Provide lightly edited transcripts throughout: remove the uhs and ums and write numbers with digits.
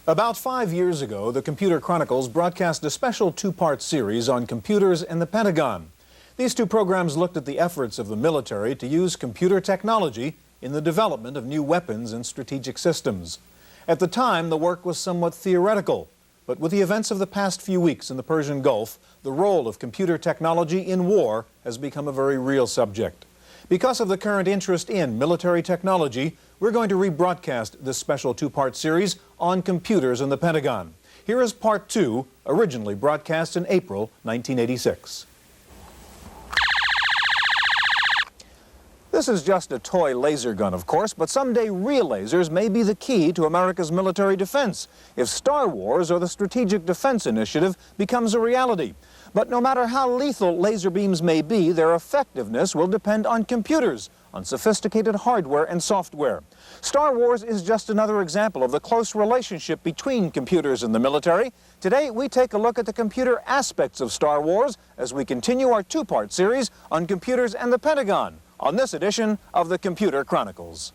About 5 years ago, the Computer Chronicles broadcast a special two-part series on computers and the Pentagon. These two programs looked at the efforts of the military to use computer technology in the development of new weapons and strategic systems. At the time, the work was somewhat theoretical, but with the events of the past few weeks in the Persian Gulf, the role of computer technology in war has become a very real subject. Because of the current interest in military technology, we're going to rebroadcast this special two-part series on computers in the Pentagon. Here is part 2, originally broadcast in April 1986. This is just a toy laser gun, of course, but someday real lasers may be the key to America's military defense if Star Wars or the Strategic Defense Initiative becomes a reality. But no matter how lethal laser beams may be, their effectiveness will depend on computers, on sophisticated hardware and software. Star Wars is just another example of the close relationship between computers and the military. Today, we take a look at the computer aspects of Star Wars as we continue our two-part series on computers and the Pentagon on this edition of the Computer Chronicles.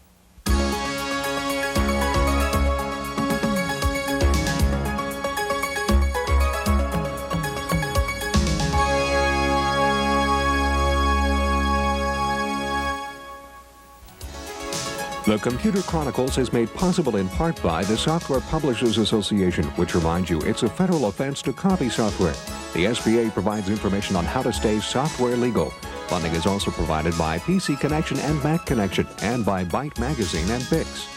The Computer Chronicles is made possible in part by the Software Publishers Association, which reminds you it's a federal offense to copy software. The SPA provides information on how to stay software legal. Funding is also provided by PC Connection and Mac Connection, and by Byte Magazine and Bix.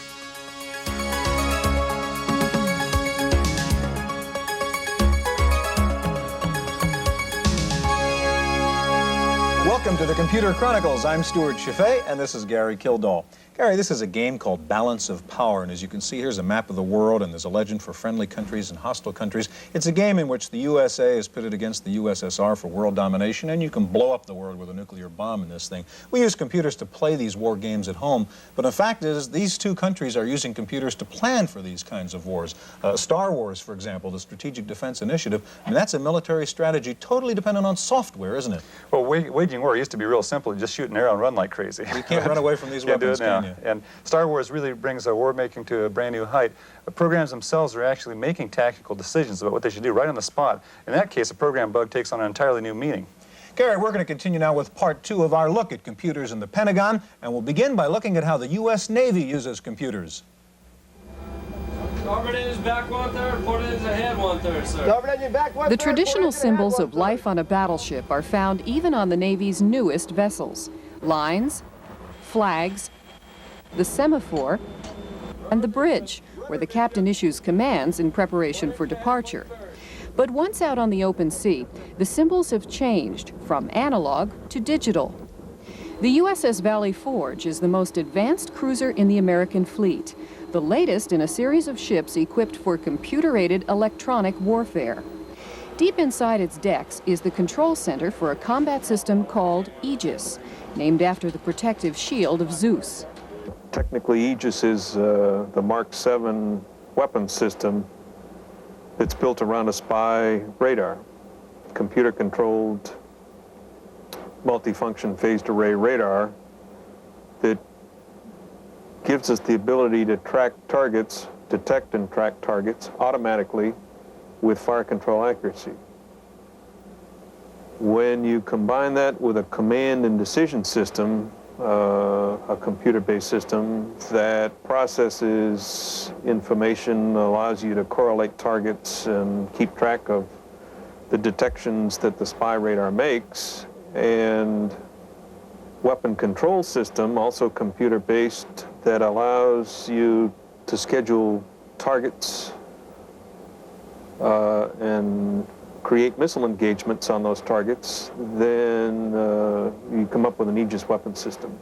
Welcome to the Computer Chronicles. I'm Stuart Chaffee, and this is Gary Kildall. Gary, this is a game called Balance of Power, and as you can see, here's a map of the world, and there's a legend for friendly countries and hostile countries. It's a game in which the USA is pitted against the USSR for world domination, and you can blow up the world with a nuclear bomb in this thing. We use computers to play these war games at home, but the fact is these two countries are using computers to plan for these kinds of wars. Star Wars, for example, the Strategic Defense Initiative, I mean, that's a military strategy totally dependent on software, isn't it? Well, waging war used to be real simple. You just shoot an arrow and run like crazy. You can't run away from these weapons, can you? And Star Wars really brings war making to a brand new height. The programs themselves are actually making tactical decisions about what they should do right on the spot. In that case, a program bug takes on an entirely new meaning. Gary, we're going to continue now with part 2 of our look at computers in the Pentagon, and we'll begin by looking at how the U.S. Navy uses computers. Starboard engine back 1/3, port engine ahead 1/3, sir. Starboard engine back 1/3. The traditional symbols of life on a battleship are found even on the Navy's newest vessels. Lines, flags, the semaphore, and the bridge, where the captain issues commands in preparation for departure. But once out on the open sea, the symbols have changed from analog to digital. The USS Valley Forge is the most advanced cruiser in the American fleet, the latest in a series of ships equipped for computer-aided electronic warfare. Deep inside its decks is the control center for a combat system called Aegis, named after the protective shield of Zeus. Technically, Aegis is the Mark VII weapon system that's built around a spy radar, computer-controlled, multifunction phased array radar that gives us the ability to track targets, detect and track targets automatically with fire control accuracy. When you combine that with a command and decision system, a computer-based system that processes information, allows you to correlate targets and keep track of the detections that the spy radar makes, and weapon control system, also computer-based, that allows you to schedule targets and create missile engagements on those targets, then you come up with an Aegis weapon system.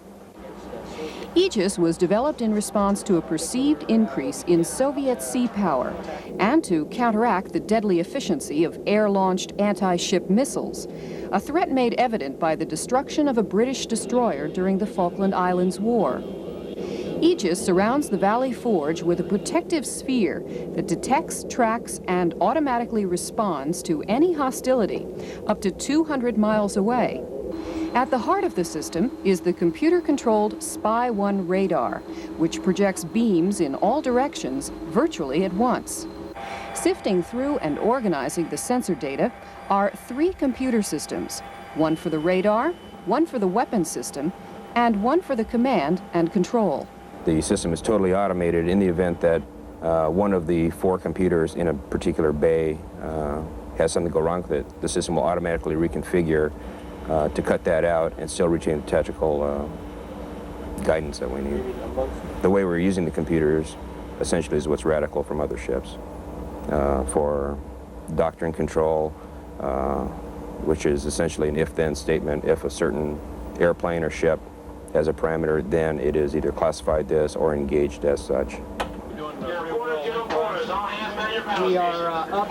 Aegis was developed in response to a perceived increase in Soviet sea power and to counteract the deadly efficiency of air-launched anti-ship missiles, a threat made evident by the destruction of a British destroyer during the Falkland Islands War. Aegis surrounds the Valley Forge with a protective sphere that detects, tracks, and automatically responds to any hostility up to 200 miles away. At the heart of the system is the computer-controlled Spy-1 radar, which projects beams in all directions virtually at once. Sifting through and organizing the sensor data are 3 computer systems, one for the radar, one for the weapon system, and one for the command and control. The system is totally automated in the event that one of the 4 computers in a particular bay has something go wrong with it. The system will automatically reconfigure to cut that out and still retain the tactical guidance that we need. The way we're using the computers essentially is what's radical from other ships. For doctrine control, which is essentially an if-then statement. If a certain airplane or ship has a parameter, then it is either classified this or engaged as such. We are up.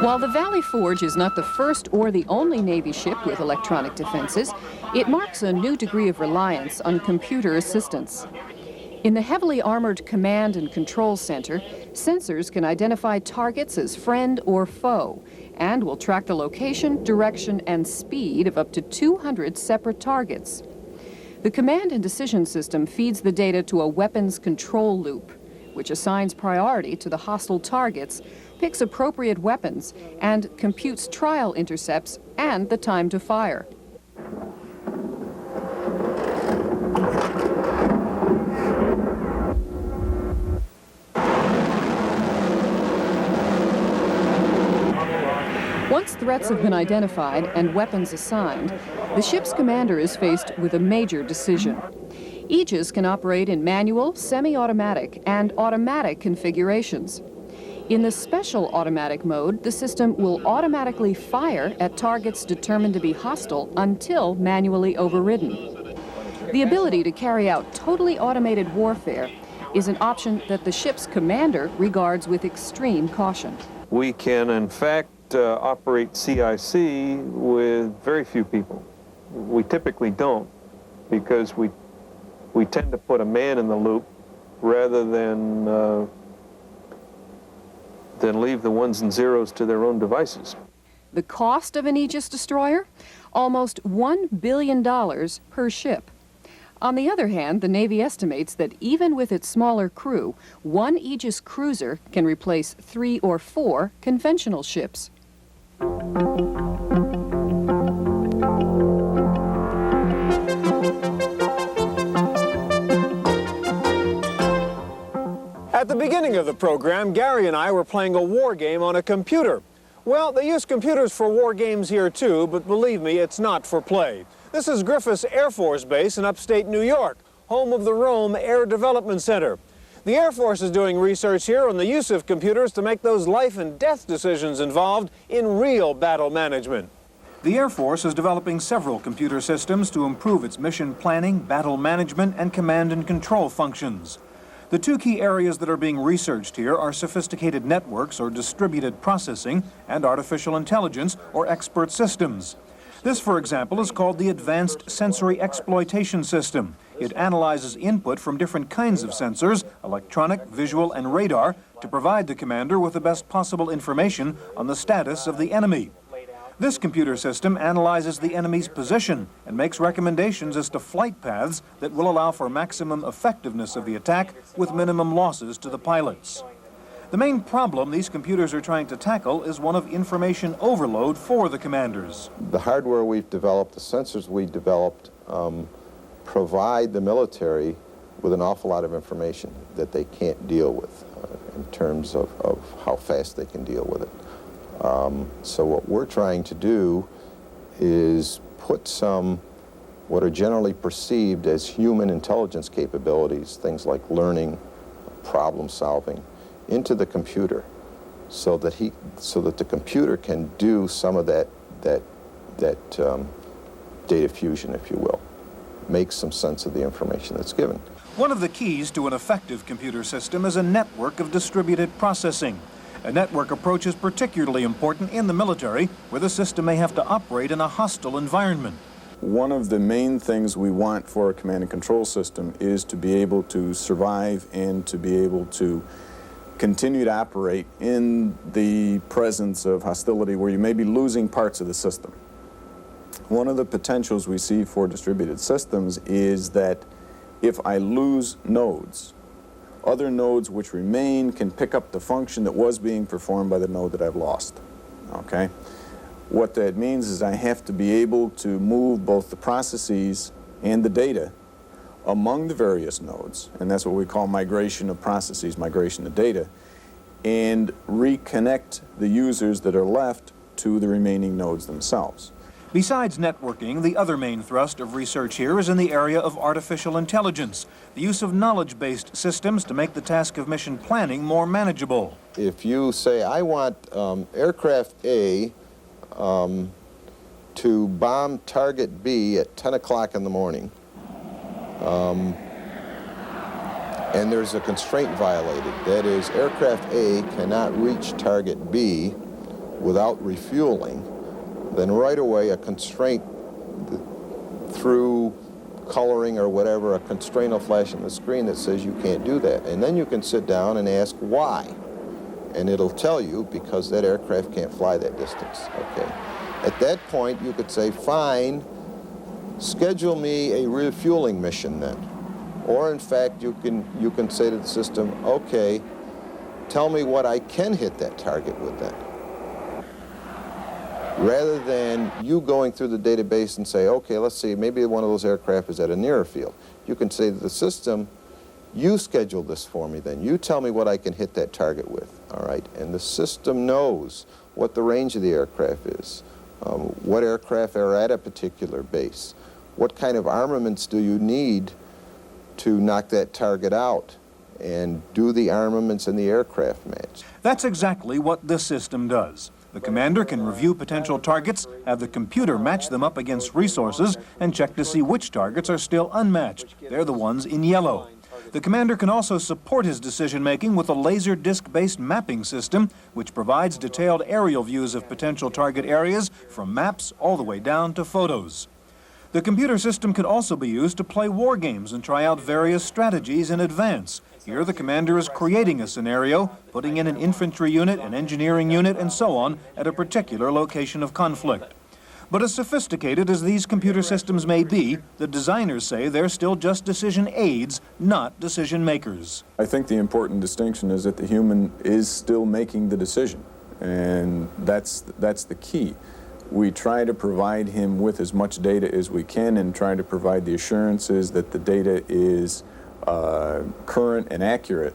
While the Valley Forge is not the first or the only Navy ship with electronic defenses, it marks a new degree of reliance on computer assistance. In the heavily armored Command and Control Center, sensors can identify targets as friend or foe and will track the location, direction, and speed of up to 200 separate targets. The Command and Decision System feeds the data to a weapons control loop, which assigns priority to the hostile targets, picks appropriate weapons, and computes trial intercepts and the time to fire. Once threats have been identified and weapons assigned, the ship's commander is faced with a major decision. Aegis can operate in manual, semi-automatic, and automatic configurations. In the special automatic mode, the system will automatically fire at targets determined to be hostile until manually overridden. The ability to carry out totally automated warfare is an option that the ship's commander regards with extreme caution. We can, in fact, operate CIC with very few people. We typically don't, because we tend to put a man in the loop rather than leave the ones and zeros to their own devices. The cost of an Aegis destroyer? Almost $1 billion per ship. On the other hand, the Navy estimates that even with its smaller crew, one Aegis cruiser can replace 3 or 4 conventional ships. At the beginning of the program, Gary and I were playing a war game on a computer. Well, they use computers for war games here too, but believe me, it's not for play. This is Griffiss Air Force Base in upstate New York, home of the Rome Air Development Center. The Air Force is doing research here on the use of computers to make those life and death decisions involved in real battle management. The Air Force is developing several computer systems to improve its mission planning, battle management, and command and control functions. The 2 key areas that are being researched here are sophisticated networks or distributed processing and artificial intelligence or expert systems. This, for example, is called the Advanced Sensory Exploitation System. It analyzes input from different kinds of sensors, electronic, visual, and radar, to provide the commander with the best possible information on the status of the enemy. This computer system analyzes the enemy's position and makes recommendations as to flight paths that will allow for maximum effectiveness of the attack with minimum losses to the pilots. The main problem these computers are trying to tackle is one of information overload for the commanders. The hardware we've developed, the sensors we developed, provide the military with an awful lot of information that they can't deal with in terms of how fast they can deal with it. So what we're trying to do is put some what are generally perceived as human intelligence capabilities, things like learning, problem solving, into the computer so that the computer can do some of that data fusion, if you will, make some sense of the information that's given. One of the keys to an effective computer system is a network of distributed processing. A network approach is particularly important in the military, where the system may have to operate in a hostile environment. One of the main things we want for a command and control system is to be able to survive and to be able to continue to operate in the presence of hostility where you may be losing parts of the system. One of the potentials we see for distributed systems is that if I lose nodes, other nodes which remain can pick up the function that was being performed by the node that I've lost, okay? What that means is I have to be able to move both the processes and the data among the various nodes, and that's what we call migration of processes, migration of data, and reconnect the users that are left to the remaining nodes themselves. Besides networking, the other main thrust of research here is in the area of artificial intelligence, the use of knowledge-based systems to make the task of mission planning more manageable. If you say, I want aircraft A to bomb target B at 10 o'clock in the morning, and there's a constraint violated, that is, aircraft A cannot reach target B without refueling, then right away a constraint through coloring or whatever, a constraint will flash on the screen that says you can't do that. And then you can sit down and ask why. And it'll tell you because that aircraft can't fly that distance, okay? At that point, you could say, fine, schedule me a refueling mission then. Or in fact, you can say to the system, okay, tell me what I can hit that target with then. Rather than you going through the database and say, okay, let's see, maybe one of those aircraft is at a nearer field. You can say to the system, you schedule this for me then. You tell me what I can hit that target with, all right? And the system knows what the range of the aircraft is, what aircraft are at a particular base, what kind of armaments do you need to knock that target out, and do the armaments and the aircraft match? That's exactly what this system does. The commander can review potential targets, have the computer match them up against resources, and check to see which targets are still unmatched. They're the ones in yellow. The commander can also support his decision-making with a laser disc-based mapping system, which provides detailed aerial views of potential target areas from maps all the way down to photos. The computer system can also be used to play war games and try out various strategies in advance. Here, the commander is creating a scenario, putting in an infantry unit, an engineering unit, and so on at a particular location of conflict. But as sophisticated as these computer systems may be, the designers say they're still just decision aids, not decision makers. I think the important distinction is that the human is still making the decision, and that's the key. We try to provide him with as much data as we can and try to provide the assurances that the data is current and accurate,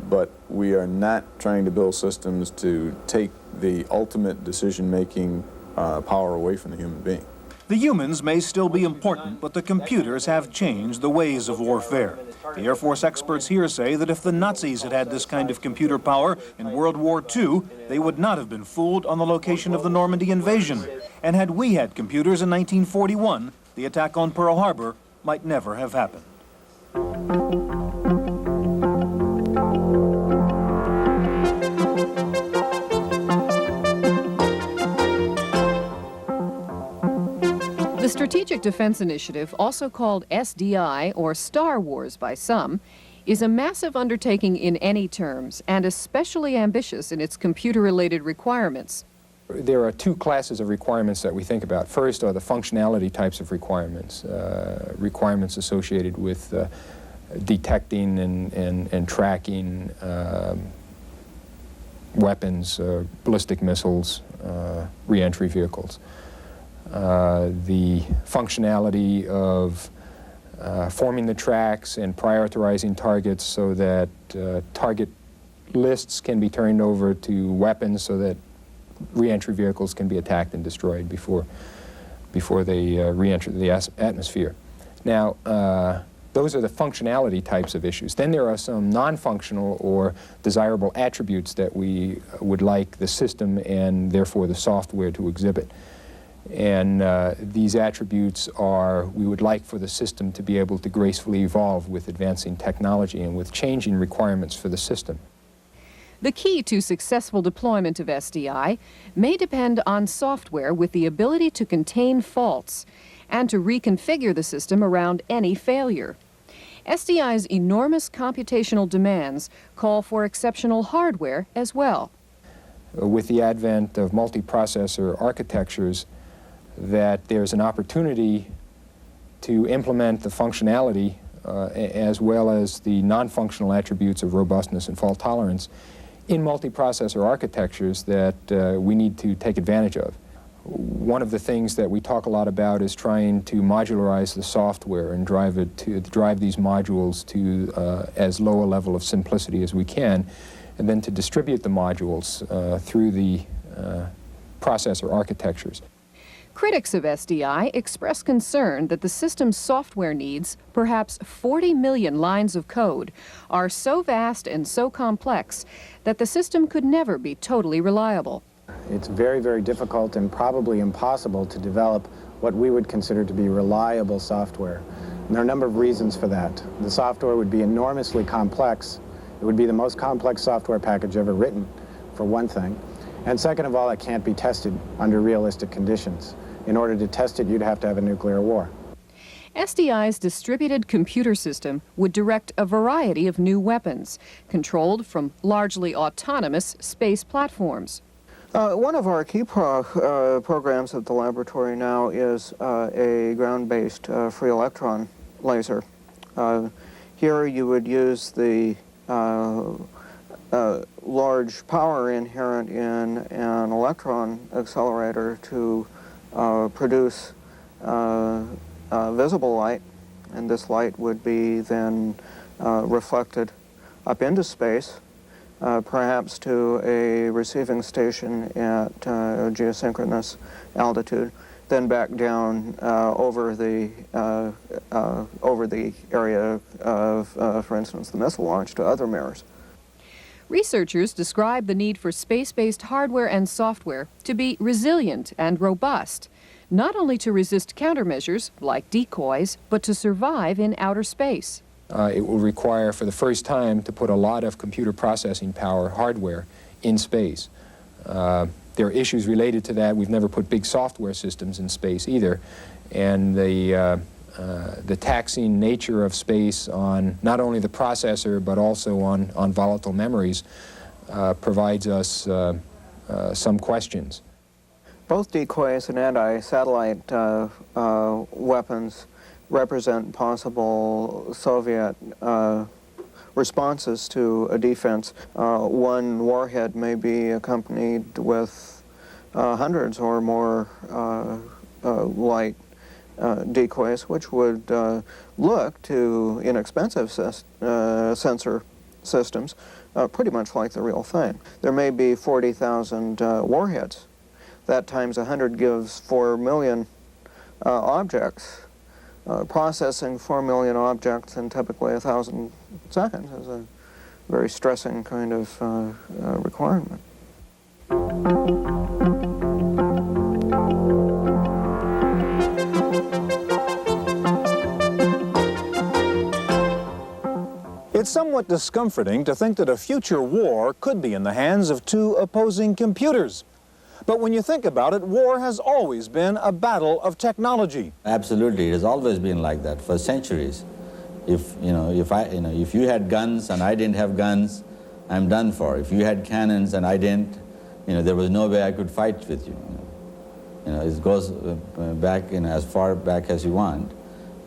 but we are not trying to build systems to take the ultimate decision-making power away from the human being. The humans may still be important, but the computers have changed the ways of warfare. The Air Force experts here say that if the Nazis had had this kind of computer power in World War II, they would not have been fooled on the location of the Normandy invasion. And had we had computers in 1941, the attack on Pearl Harbor might never have happened. The Strategic Defense Initiative, also called SDI or Star Wars by some, is a massive undertaking in any terms and especially ambitious in its computer-related requirements. There are two classes of requirements that we think about. First are the functionality types of requirements, requirements associated with detecting and tracking weapons, ballistic missiles, re-entry vehicles. The functionality of forming the tracks and prioritizing targets so that target lists can be turned over to weapons so that re-entry vehicles can be attacked and destroyed before they re-enter the atmosphere. Now, those are the functionality types of issues. Then there are some non-functional or desirable attributes that we would like the system and therefore the software to exhibit. And these attributes are, we would like for the system to be able to gracefully evolve with advancing technology and with changing requirements for the system. The key to successful deployment of SDI may depend on software with the ability to contain faults and to reconfigure the system around any failure. SDI's enormous computational demands call for exceptional hardware as well. With the advent of multiprocessor architectures, that there's an opportunity to implement the functionality as well as the non-functional attributes of robustness and fault tolerance in multiprocessor architectures that we need to take advantage of. One of the things that we talk a lot about is trying to modularize the software and drive these modules to as low a level of simplicity as we can, and then to distribute the modules through the processor architectures. Critics of SDI express concern that the system's software needs, perhaps 40 million lines of code, are so vast and so complex that the system could never be totally reliable. It's very, very difficult and probably impossible to develop what we would consider to be reliable software. And there are a number of reasons for that. The software would be enormously complex. It would be the most complex software package ever written, for one thing. And second of all, it can't be tested under realistic conditions. In order to test it, you'd have to have a nuclear war. SDI's distributed computer system would direct a variety of new weapons, controlled from largely autonomous space platforms. One of our key programs at the laboratory now is a ground-based free electron laser. Here you would use the large power inherent in an electron accelerator to produce visible light, and this light would be then reflected up into space, perhaps to a receiving station at geosynchronous altitude, then back down over the area of, for instance, the missile launch to other mirrors. Researchers describe the need for space-based hardware and software to be resilient and robust, not only to resist countermeasures like decoys, but to survive in outer space. It will require, for the first time, to put a lot of computer processing power hardware in space. There are issues related to that. We've never put big software systems in space either, and the taxing nature of space on not only the processor but also on volatile memories provides us some questions. Both decoys and anti-satellite weapons represent possible Soviet responses to a defense. One warhead may be accompanied with hundreds or more light decoys, which would look to inexpensive sensor systems pretty much like the real thing. There may be 40,000 warheads. That times 100 gives 4 million objects. Processing 4 million objects in typically 1,000 seconds is a very stressing kind of requirement. It's somewhat discomforting to think that a future war could be in the hands of two opposing computers. But when you think about it, war has always been a battle of technology. Absolutely, it has always been like that for centuries. If you had guns and I didn't have guns, I'm done for. If you had cannons and I didn't, there was no way I could fight with you. It goes back as far back as you want.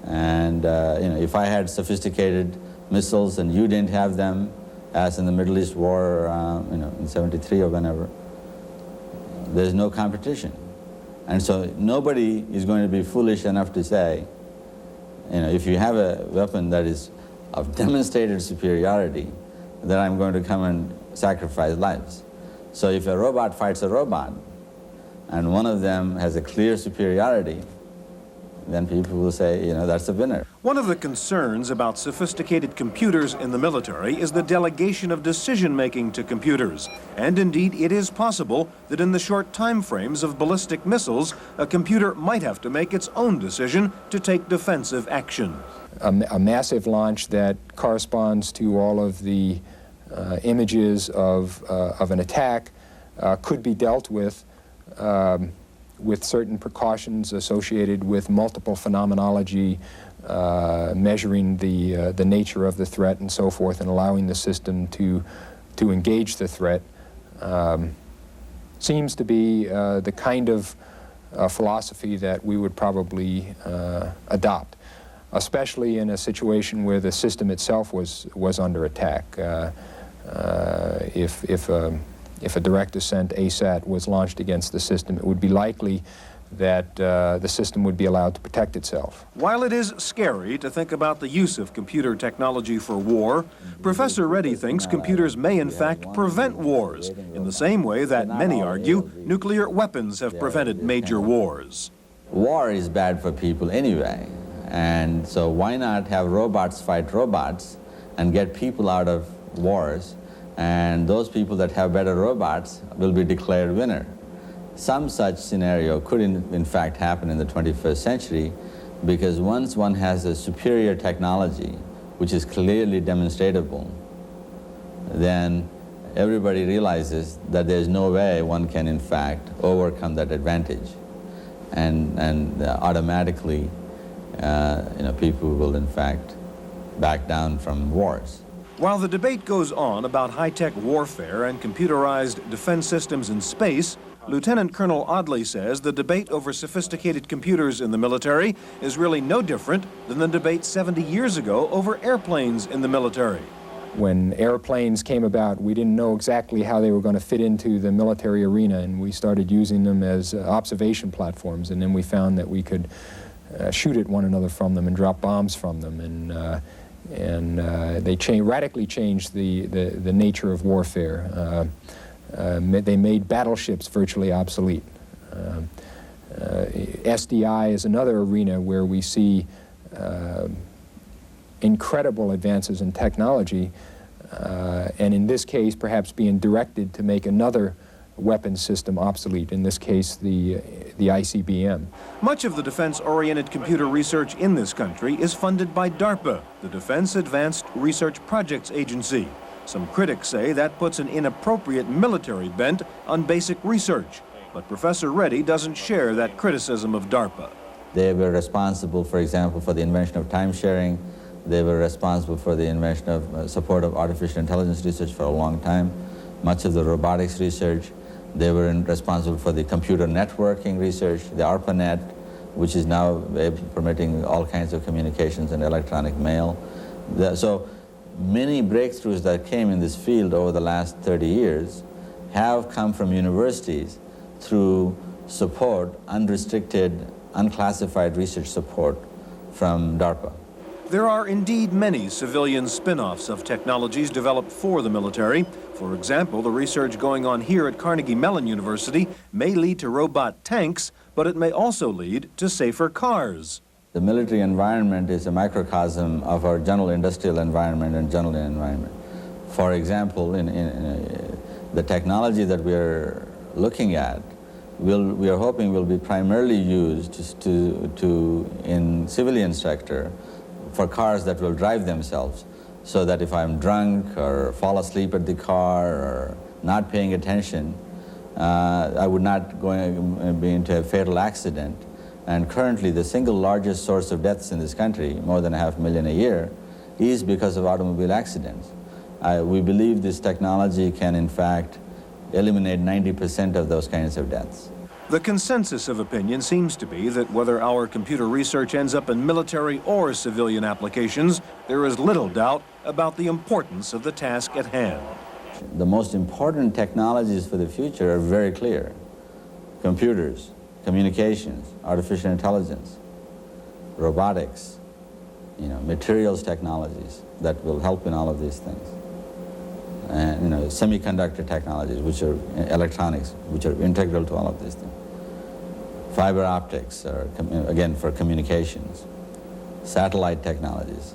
And if I had sophisticated missiles and you didn't have them, as in the Middle East War, in '73 or whenever, there's no competition. And so nobody is going to be foolish enough to say, if you have a weapon that is of demonstrated superiority, then I'm going to come and sacrifice lives. So if a robot fights a robot, and one of them has a clear superiority, then people will say, that's a winner. One of the concerns about sophisticated computers in the military is the delegation of decision-making to computers. And indeed, it is possible that in the short time frames of ballistic missiles, a computer might have to make its own decision to take defensive action. A massive launch that corresponds to all of the images of an attack could be dealt with certain precautions associated with multiple phenomenology, measuring the nature of the threat and so forth, and allowing the system to engage the threat, seems to be the kind of philosophy that we would probably adopt. especially in a situation where the system itself was under attack. If a direct ascent ASAT was launched against the system, it would be likely that the system would be allowed to protect itself. While it is scary to think about the use of computer technology for war, Professor Reddy thinks computers may in fact prevent wars, in the same way that many argue nuclear weapons have prevented major wars. War is bad for people anyway, and so why not have robots fight robots and get people out of wars, and those people that have better robots will be declared winner. Some such scenario could in fact happen in the 21st century, because once one has a superior technology, which is clearly demonstratoble, then everybody realizes that there's no way one can in fact overcome that advantage. And automatically, people will in fact back down from wars. While the debate goes on about high-tech warfare and computerized defense systems in space, Lieutenant Colonel Audley says the debate over sophisticated computers in the military is really no different than the debate 70 years ago over airplanes in the military. When airplanes came about, we didn't know exactly how they were going to fit into the military arena, and we started using them as observation platforms, and then we found that we could shoot at one another from them and drop bombs from them, and they radically changed the nature of warfare. They made battleships virtually obsolete. SDI is another arena where we see incredible advances in technology, and in this case perhaps being directed to make another weapons system obsolete, in this case the ICBM. Much of the defense-oriented computer research in this country is funded by DARPA, the Defense Advanced Research Projects Agency. Some critics say that puts an inappropriate military bent on basic research, but Professor Reddy doesn't share that criticism of DARPA. They were responsible, for example, for the invention of time-sharing. They were responsible for the invention of support of artificial intelligence research for a long time, much of the robotics research. They were responsible for the computer networking research, the ARPANET, which is now permitting all kinds of communications and electronic mail. So many breakthroughs that came in this field over the last 30 years have come from universities through support, unrestricted, unclassified research support from DARPA. There are indeed many civilian spin-offs of technologies developed for the military. For example, the research going on here at Carnegie Mellon University may lead to robot tanks, but it may also lead to safer cars. The military environment is a microcosm of our general industrial environment and general environment. For example, the technology that we are looking at, we are hoping will be primarily used in civilian sector for cars that will drive themselves, so that if I'm drunk or fall asleep at the car or not paying attention, I would not be into a fatal accident. And currently, the single largest source of deaths in this country, more than 500,000 a year, is because of automobile accidents. We believe this technology can, in fact, eliminate 90% of those kinds of deaths. The consensus of opinion seems to be that whether our computer research ends up in military or civilian applications, there is little doubt about the importance of the task at hand. The most important technologies for the future are very clear. Computers, communications, artificial intelligence, robotics, materials technologies that will help in all of these things. And semiconductor technologies, which are electronics, which are integral to all of these things. Fiber optics, again, for communications. Satellite technologies.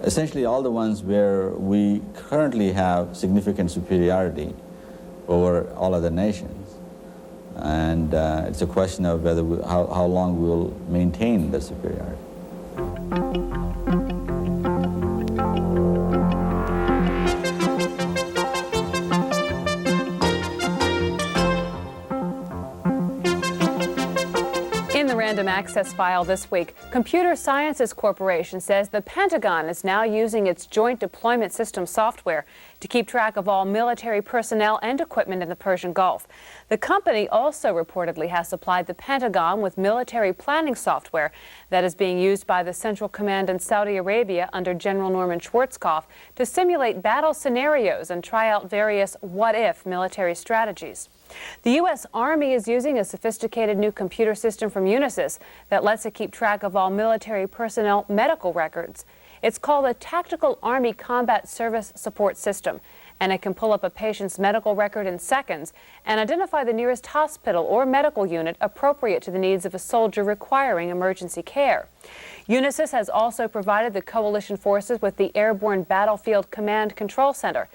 Essentially all the ones where we currently have significant superiority over all other nations. And it's a question of whether how long we will maintain the superiority. Random access file this week. Computer Sciences Corporation says the Pentagon is now using its Joint Deployment System software to keep track of all military personnel and equipment in the Persian Gulf. The company also reportedly has supplied the Pentagon with military planning software that is being used by the Central Command in Saudi Arabia under General Norman Schwarzkopf to simulate battle scenarios and try out various what-if military strategies. The U.S. Army is using a sophisticated new computer system from Unisys that lets it keep track of all military personnel medical records. It's called a Tactical Army Combat Service Support System, and it can pull up a patient's medical record in seconds and identify the nearest hospital or medical unit appropriate to the needs of a soldier requiring emergency care. Unisys has also provided the coalition forces with the Airborne Battlefield Command Control Center.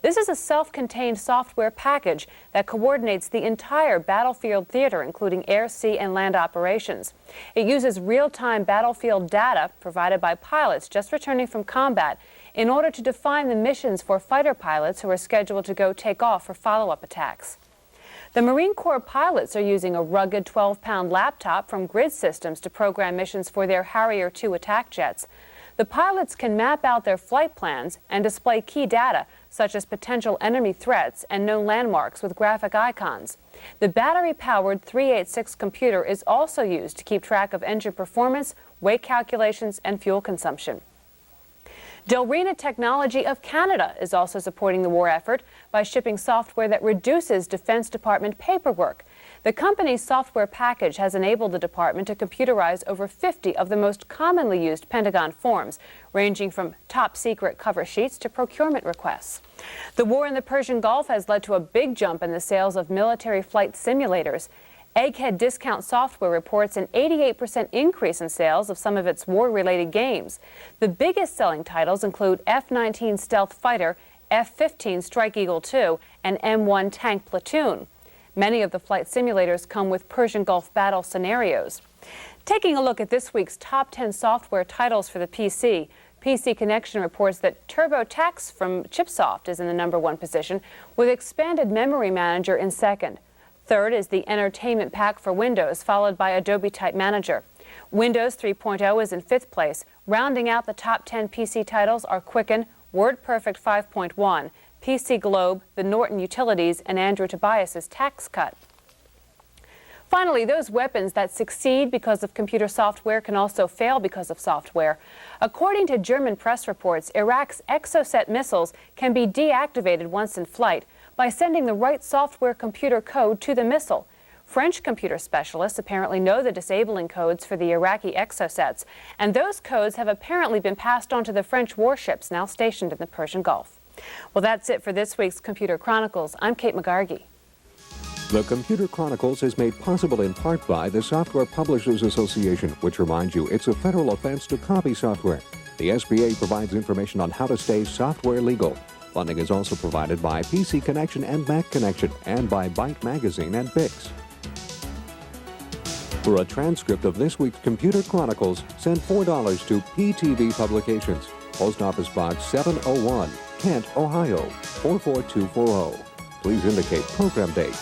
This is a self-contained software package that coordinates the entire battlefield theater, including air, sea, and land operations. It uses real-time battlefield data provided by pilots just returning from combat in order to define the missions for fighter pilots who are scheduled to go take off for follow-up attacks. The Marine Corps pilots are using a rugged 12-pound laptop from Grid Systems to program missions for their Harrier II attack jets. The pilots can map out their flight plans and display key data, such as potential enemy threats and known landmarks with graphic icons. The battery-powered 386 computer is also used to keep track of engine performance, weight calculations, and fuel consumption. Delrena Technology of Canada is also supporting the war effort by shipping software that reduces Defense Department paperwork. The company's software package has enabled the department to computerize over 50 of the most commonly used Pentagon forms, ranging from top-secret cover sheets to procurement requests. The war in the Persian Gulf has led to a big jump in the sales of military flight simulators. Egghead Discount Software reports an 88% increase in sales of some of its war-related games. The biggest selling titles include F-19 Stealth Fighter, F-15 Strike Eagle II, and M1 Tank Platoon. Many of the flight simulators come with Persian Gulf battle scenarios. Taking a look at this week's top 10 software titles for the PC, PC Connection reports that TurboTax from Chipsoft is in the #1 position, with Expanded Memory Manager in second. Third is the Entertainment Pack for Windows, followed by Adobe Type Manager. Windows 3.0 is in 5th place. Rounding out the top 10 PC titles are Quicken, WordPerfect 5.1, PC Globe, the Norton Utilities, and Andrew Tobias's Tax Cut. Finally, those weapons that succeed because of computer software can also fail because of software. According to German press reports, Iraq's Exocet missiles can be deactivated once in flight by sending the right software computer code to the missile. French computer specialists apparently know the disabling codes for the Iraqi Exocets, and those codes have apparently been passed on to the French warships now stationed in the Persian Gulf. Well, that's it for this week's Computer Chronicles. I'm Kate McGargy. The Computer Chronicles is made possible in part by the Software Publishers Association, which reminds you it's a federal offense to copy software. The SBA provides information on how to stay software legal. Funding is also provided by PC Connection and Mac Connection, and by Byte Magazine and Bix. For a transcript of this week's Computer Chronicles, send $4 to PTV Publications, Post Office Box 701, Kent, Ohio, 44240. Please indicate program date.